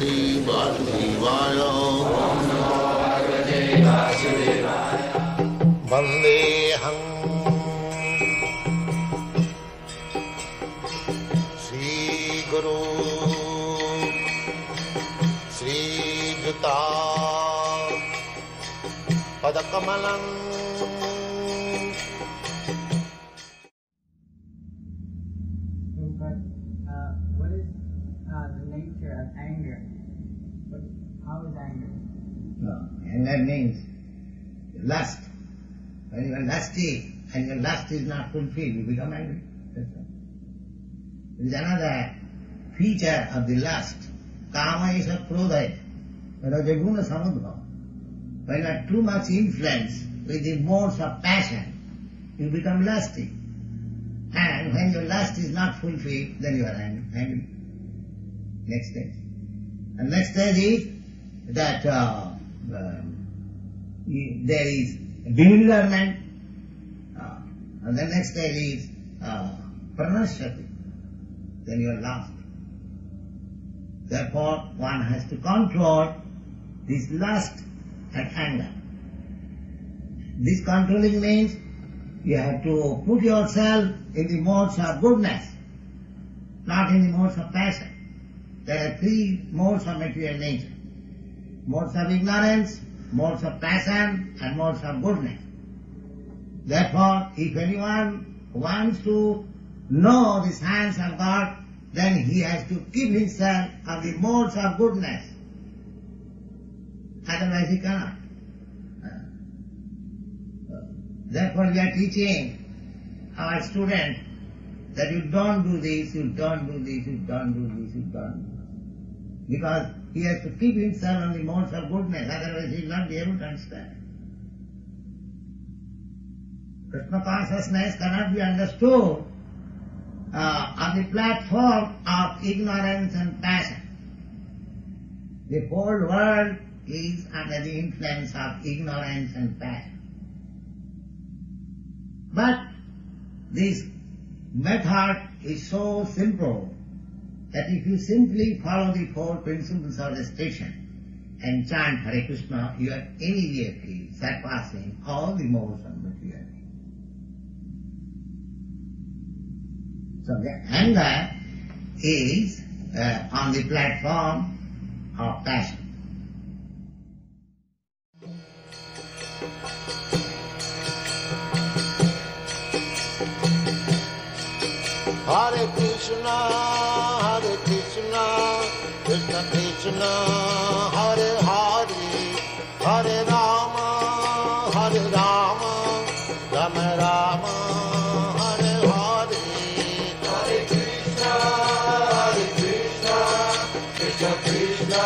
Shri Vasudevaya. Vandeham Shri Guru Shri Juta Padakamalam. What is the nature of anger? How is anger? No, anger means lust. When you are lusty and your lust is not fulfilled, you become angry. That's all. There is another feature of the lust. Kama is a krodha. Rajaguna samudbhava. When you are too much influenced with the modes of passion, you become lusty. And when your lust is not fulfilled, then you are angry. Next stage. And next stage is that there is bewilderment. And the next stage is pranashati. Then you are lost. Therefore, one has to control this lust and anger. This controlling means you have to put yourself in the modes of goodness, not in the modes of passion. There are three modes of material nature. Modes of ignorance, modes of passion, and modes of goodness. Therefore, if anyone wants to know the science of God, then he has to keep himself on the modes of goodness. Otherwise he cannot. Therefore we are teaching our students that you don't do this, you don't do this, you don't do this, you don't do this. Because he has to keep himself on the modes of goodness, otherwise he will not be able to understand. Krishna consciousness cannot be understood on the platform of ignorance and passion. The whole world is under the influence of ignorance and passion. But this method is so simple that if you simply follow the four principles of restriction and chant Hare Krishna, you are immediately surpassing all the modes of material. So the anger is on the platform of passion. Hare Krishna, Krishna Krishna, Hare Hare, Hare Rama, Rama Rama, Hare Hare. Hare Krishna, Krishna Krishna.